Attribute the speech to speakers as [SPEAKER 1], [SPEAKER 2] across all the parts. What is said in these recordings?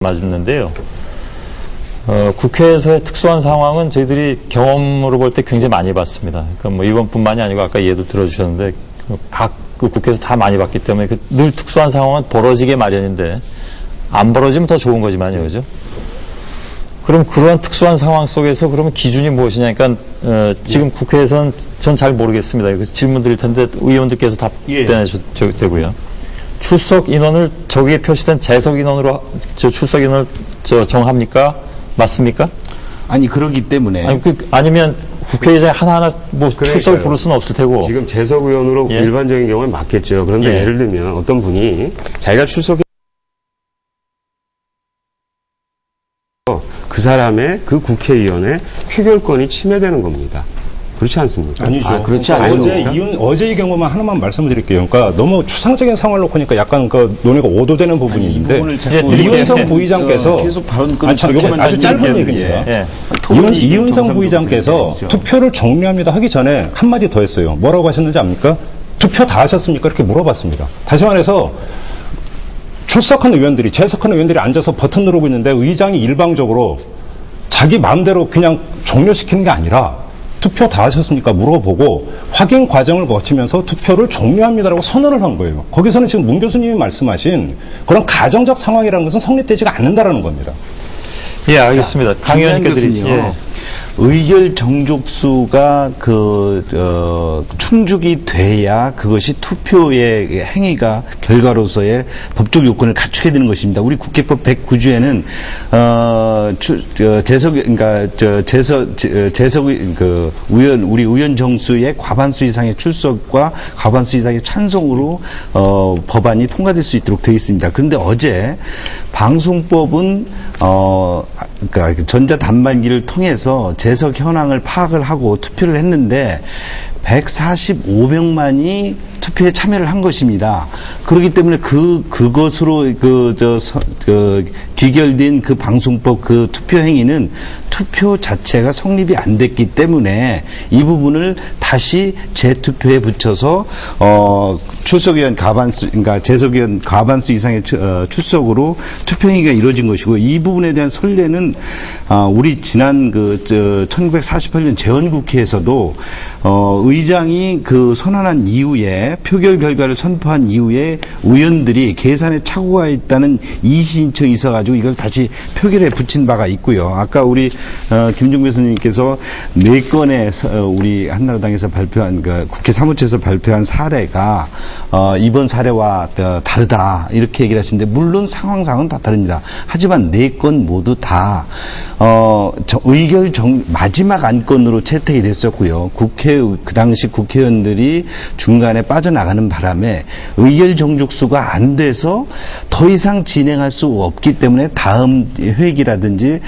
[SPEAKER 1] 말씀하셨는데요. 국회에서의 특수한 상황은 저희들이 경험으로 볼 때 굉장히 많이 봤습니다. 그러니까 뭐 이번뿐만이 아니고 아까 예도 들어주셨는데 각 그 국회에서 다 많이 봤기 때문에 늘 특수한 상황은 벌어지게 마련인데 안 벌어지면 더 좋은 거지만요, 그죠? 그럼 그러한 특수한 상황 속에서 그러면 기준이 무엇이냐? 그러니까 지금 국회에서는 전 잘 모르겠습니다. 그래서 질문 드릴 텐데 의원들께서 답변하셔도 되고요. 출석 인원을 저기에 표시된 재석 인원으로 출석 인원을 정합니까? 맞습니까?
[SPEAKER 2] 아니 그러기 때문에
[SPEAKER 1] 아니면 국회의장이 하나하나 뭐 출석을 부를 수는 없을 테고
[SPEAKER 3] 지금 재석 의원으로 일반적인 경우에 맞겠죠. 그런데 예를 들면 어떤 분이 자기가 출석해 그 사람의 그 국회의원의 표결권이 침해되는 겁니다. 그렇지 않습니까?
[SPEAKER 4] 아니죠.
[SPEAKER 2] 그렇지
[SPEAKER 4] 그러니까 어제의 경우만 하나만 말씀드릴게요. 그러니까 너무 추상적인 상황을 놓고 니까 약간 그 논의가 오도되는 부분이 있는데 이윤성 부의장께서
[SPEAKER 2] 계속 발언
[SPEAKER 4] 이건 아주 짧은 얘기입니다. 이윤성 부의장께서 투표를 종료합니다 하기 전에 한마디 더 했어요. 뭐라고 하셨는지 압니까? 투표 다 하셨습니까? 이렇게 물어봤습니다. 다시 말해서 출석한 의원들이 재석한 의원들이 앉아서 버튼 누르고 있는데 의장이 일방적으로 자기 마음대로 그냥 종료시키는 게 아니라 투표 다 하셨습니까? 물어보고 확인 과정을 거치면서 투표를 종료합니다라고 선언을 한 거예요. 거기서는 지금 문 교수님이 말씀하신 그런 가정적 상황이라는 것은 성립되지가 않는다라는 겁니다.
[SPEAKER 1] 예, 알겠습니다. 강 의원님께 드리죠.
[SPEAKER 2] 의결 정족수가 충족이 돼야 그것이 투표의 행위가 결과로서의 법적 요건을 갖추게 되는 것입니다. 우리 국회법 109조에는 우리 의원 정수의 과반수 이상의 출석과 과반수 이상의 찬성으로 법안이 통과될 수 있도록 되어 있습니다. 그런데 어제 방송법은 그러니까 전자단말기를 통해서 재석 현황을 파악을 하고 투표를 했는데 145명만이 투표에 참여를 한 것입니다. 그렇기 때문에 그것으로 귀결된 그 방송법 그 투표 행위는 투표 자체가 성립이 안 됐기 때문에 이 부분을 다시 재투표에 붙여서 출석위원 과반수, 그러니까 재석위원 과반수 이상의 출석으로 투표 행위가 이루어진 것이고 이 부분에 대한 선례는 우리 지난 1948년 재헌국회에서도 의장이 선언한 이후에 표결 결과를 선포한 이후에 의원들이 계산에 착오가 있다는 이의신청이 있어가지고 이걸 다시 표결에 붙인 바가 있고요. 아까 우리 김종배 교수님께서 4건의 우리 한나라당에서 발표한 국회 사무처에서 발표한 사례가 이번 사례와 다르다 이렇게 얘기를 하시는데 물론 상황상은 다 다릅니다. 하지만 4건 모두 다 의결 마지막 안건으로 채택이 됐었고요. 그 당시 국회의원들이 중간에 빠져나가는 바람에 의결 정족수가 안 돼서 더 이상 진행할 수 없기 때문에 다음 회기라든지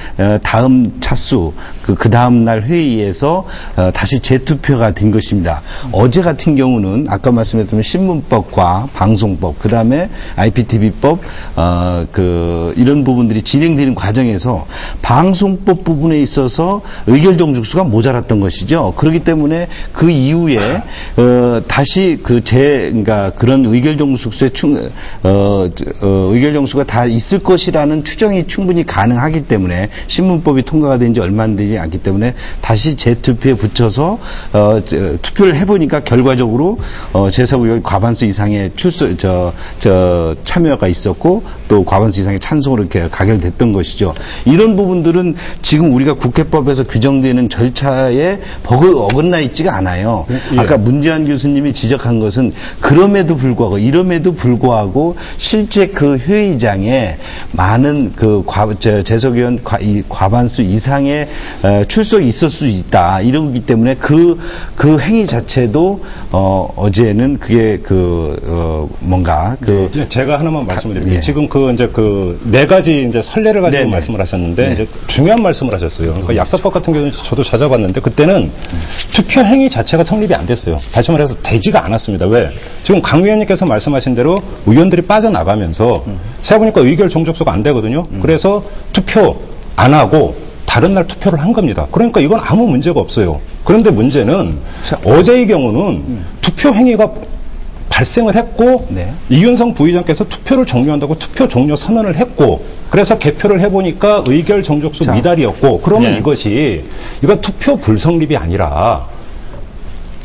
[SPEAKER 2] 다음 차수 그 다음 날 회의에서 다시 재투표가 된 것입니다. 어제 같은 경우는 아까 말씀드렸던 신문법과 방송법 그 다음에 IPTV법 이런 부분들이 진행되는 과정에서 방송법 부분에 있어서 의결 정족수가 모자랐던 것이죠. 그렇기 때문에 그 이후에 다시 그러니까 그런 의결 정족수의 의결 정수가 다 있을 것이라는 추정이 충분히 가능하기 때문에 신문법이 통과가 된 지 얼마 안 되지 않기 때문에 다시 재투표에 붙여서 투표를 해보니까 결과적으로 재석 의원 과반수 이상의 참여가 있었고 또 과반수 이상의 찬성으로 이렇게 가결됐던 것이죠. 이런 부분들은 지금 우리가 국회법에서 규정되는 절차에 어긋나 있지가 않아요.
[SPEAKER 4] 예.
[SPEAKER 2] 아까 문재환 교수님이 지적한 것은 그럼에도 불구하고 실제 그 회의장에 많은 재석 의원 과반수 이상의 출석이 있을 수 있다. 이러기 때문에 그 행위 자체도 어제는 그게 뭔가
[SPEAKER 4] 제가 하나만 말씀드릴게요. 지금 이제 4가지 이제 선례를 가지고 말씀을 하셨는데 이제 중요한 말씀을 하셨어요. 그러니까 약사법 같은 경우는 저도 찾아봤는데 그때는 투표 행위 자체가 성립이 안 됐어요. 다시 말해서 되지가 않았습니다. 왜? 지금 강 위원님께서 말씀하신 대로 의원들이 빠져나가면서 세보니까 의결 종족수가 안 되거든요. 그래서 투표 안 하고 다른 날 투표를 한 겁니다. 그러니까 이건 아무 문제가 없어요. 그런데 문제는 어제의 경우는 투표 행위가 발생을 했고
[SPEAKER 2] 네.
[SPEAKER 4] 이윤성 부의장께서 투표를 종료한다고 투표 종료 선언을 했고 그래서 개표를 해보니까 의결 정족수 미달이었고 그러면
[SPEAKER 1] 네.
[SPEAKER 4] 이건 투표 불성립이 아니라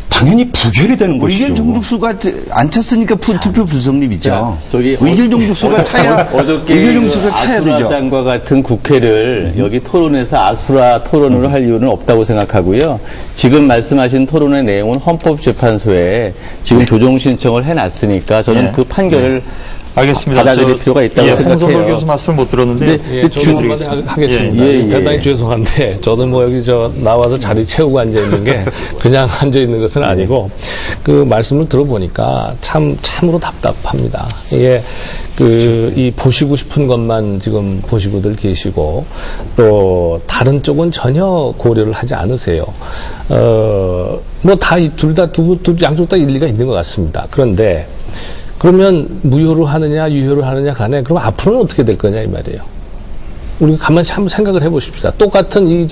[SPEAKER 4] 당연히 부결이 되는 것이죠.
[SPEAKER 2] 의결 정족수가 안 찼으니까 투표 불성립이죠.
[SPEAKER 5] 저기
[SPEAKER 2] 의결 정족수가 차야
[SPEAKER 5] 어저께
[SPEAKER 2] 의결 정족수가 차야 되죠.
[SPEAKER 5] 아수라장과 같은 국회를 여기 토론에서 아수라 토론으로 할 이유는 없다고 생각하고요. 지금 말씀하신 토론의 내용은 헌법재판소에 지금 조정 신청을 해놨으니까 저는
[SPEAKER 1] 네.
[SPEAKER 5] 그 판결을
[SPEAKER 1] 알겠습니다.
[SPEAKER 5] 받아들일 필요가 있다고 생각해요.
[SPEAKER 1] 홍성걸 교수 말씀을 못 들었는데
[SPEAKER 5] 근데
[SPEAKER 6] 저도 한마디 하겠습니다. 대단히 죄송한데 저도 뭐 여기 나와서 자리 채우고 앉아 있는 게 그냥 앉아 있는 것은 아니고 그 말씀을 들어보니까 참으로 답답합니다. 이게 이 보시고 싶은 것만 지금 보시고들 계시고 또 다른 쪽은 전혀 고려를 하지 않으세요. 뭐 다 양쪽 다 일리가 있는 것 같습니다. 그런데 그러면 무효로 하느냐 유효로 하느냐 간에 그럼 앞으로는 어떻게 될 거냐 이 말이에요. 우리 가만히 한번 생각을 해보십시다. 똑같은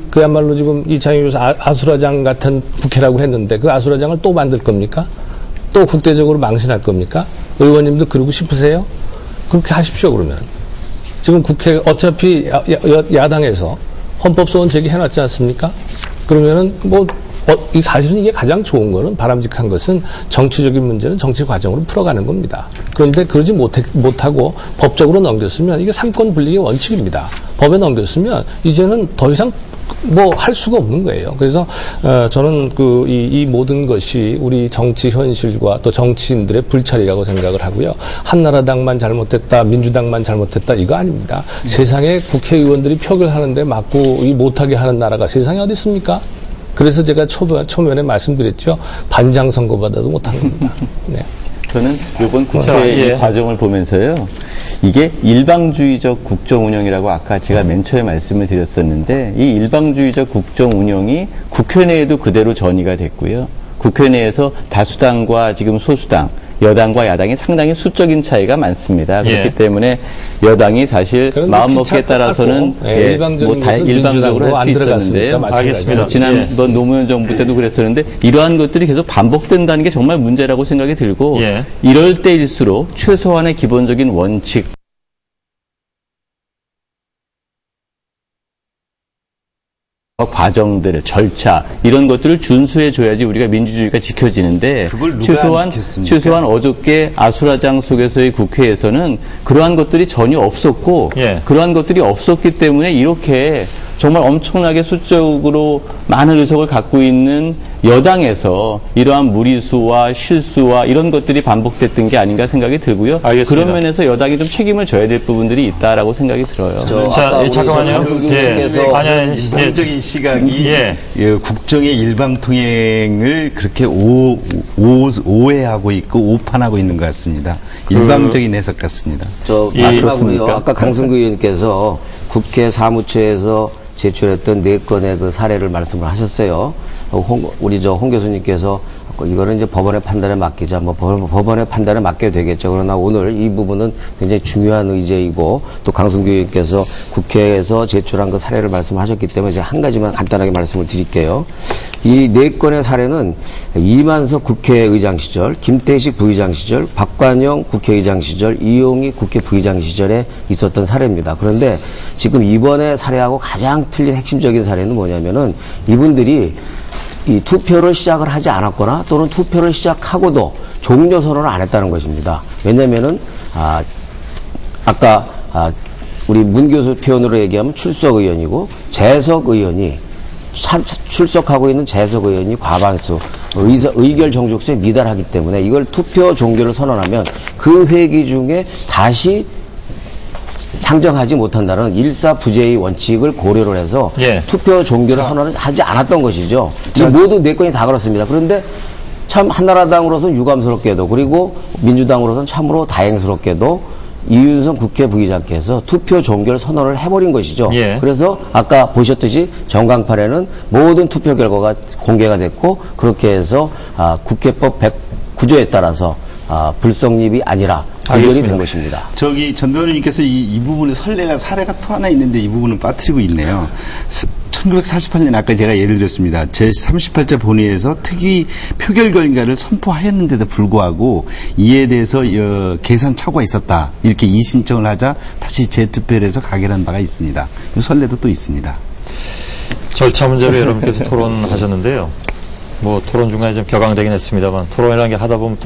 [SPEAKER 6] 그야말로 지금 이창희 교수 아수라장 같은 국회라고 했는데 그 아수라장을 또 만들 겁니까? 또 국대적으로 망신할 겁니까? 의원님도 그러고 싶으세요? 그렇게 하십시오 그러면. 지금 국회 어차피 야당에서 헌법소원 제기해놨지 않습니까? 그러면은 사실은 이게 가장 좋은 거는 바람직한 것은 정치적인 문제는 정치 과정으로 풀어가는 겁니다. 그런데 그러지 못하고 법적으로 넘겼으면 이게 삼권 분립의 원칙입니다. 법에 넘겼으면 이제는 더 이상 할 수가 없는 거예요. 그래서 저는 이 모든 것이 우리 정치 현실과 또 정치인들의 불찰이라고 생각을 하고요. 한나라당만 잘못됐다, 민주당만 잘못됐다 이거 아닙니다. 세상에 국회의원들이 표결하는데 막고 못하게 하는 나라가 세상에 어디 있습니까? 그래서 제가 초면에 말씀드렸죠. 반장 선거보다도 못한 겁니다. 네.
[SPEAKER 5] 저는 이번 국회 과정을 보면서요. 이게 일방주의적 국정 운영이라고 아까 제가 맨 처음에 말씀을 드렸었는데 이 일방주의적 국정 운영이 국회 내에도 그대로 전이가 됐고요. 국회 내에서 다수당과 지금 소수당, 여당과 야당이 상당히 수적인 차이가 많습니다. 그렇기 때문에 여당이 사실 마음먹기에 따라서는 일방적으로 할 수 있었는데요.
[SPEAKER 1] 알겠습니다.
[SPEAKER 5] 지난번 노무현 정부 때도 그랬었는데 이러한 것들이 계속 반복된다는 게 정말 문제라고 생각이 들고 이럴 때일수록 최소한의 기본적인 원칙 과정들, 절차 이런 것들을 준수해 줘야지 우리가 민주주의가 지켜지는데 최소한 어저께 아수라장 속에서의 국회에서는 그러한 것들이 전혀 없었고 그러한 것들이 없었기 때문에 이렇게 정말 엄청나게 수적으로 많은 의석을 갖고 있는 여당에서 이러한 무리수와 실수와 이런 것들이 반복됐던 게 아닌가 생각이 들고요.
[SPEAKER 1] 알겠습니다.
[SPEAKER 5] 그런 면에서 여당이 좀 책임을 져야 될 부분들이 있다라고 생각이 들어요.
[SPEAKER 1] 잠깐만요.
[SPEAKER 2] 전적인 시각이 국정의 일방 통행을 그렇게 오해하고 있고 오판하고 있는 것 같습니다. 일방적인 해석 같습니다.
[SPEAKER 7] 마지막으로요. 아까 강승구 의원께서 국회 사무처에서 제출했던 4건의 그 사례를 말씀을 하셨어요. 우리 홍 교수님께서 이거는 이제 법원의 판단에 맡기자, 법원의 판단에 맡겨야 되겠죠. 그러나 오늘 이 부분은 굉장히 중요한 의제이고 또 강승규 의원께서 국회에서 제출한 그 사례를 말씀하셨기 때문에 이제 한 가지만 간단하게 말씀을 드릴게요. 이 4건의 사례는 이만석 국회의장 시절, 김태식 부의장 시절, 박관영 국회의장 시절, 이용희 국회 부의장 시절에 있었던 사례입니다. 그런데 지금 이번에 사례하고 가장 틀린 핵심적인 사례는 뭐냐면은 이분들이 이 투표를 시작을 하지 않았거나 또는 투표를 시작하고도 종료 선언을 안 했다는 것입니다. 왜냐면은 아까 우리 문 교수 표현으로 얘기하면 출석 의원이고 재석 의원이 출석하고 있는 재석 의원이 과반수 의결 정족수에 미달하기 때문에 이걸 투표 종료를 선언하면 그 회기 중에 다시 상정하지 못한다는 일사부재의 원칙을 고려를 해서 투표 종교를 선언을 하지 않았던 것이죠. 모두 4건이 다 그렇습니다. 그런데 참 한나라당으로서는 유감스럽게도 그리고 민주당으로서는 참으로 다행스럽게도 이윤성 국회 부의장께서 투표 종교를 선언을 해버린 것이죠. 그래서 아까 보셨듯이 정강판에는 모든 투표 결과가 공개가 됐고 그렇게 해서 국회법 109조에 따라서 불성립이 아니라 의견이 된 것입니다.
[SPEAKER 2] 저기 전 변호님께서 이 부분에 사례가 또 하나 있는데 이 부분은 빠뜨리고 있네요. 1948년 아까 제가 예를 들었습니다. 제38자 본회의에서 특위 표결 결과를 선포하였는데도 불구하고 이에 대해서 계산 착오가 있었다. 이렇게 이의신청을 하자 다시 재투표를 해서 가결한 바가 있습니다. 이 선례도 또 있습니다.
[SPEAKER 1] 절차 문제로 여러분께서 토론하셨는데요. 뭐 토론 중간에 좀 격앙되긴 했습니다만 토론이라는 게 하다 보면 또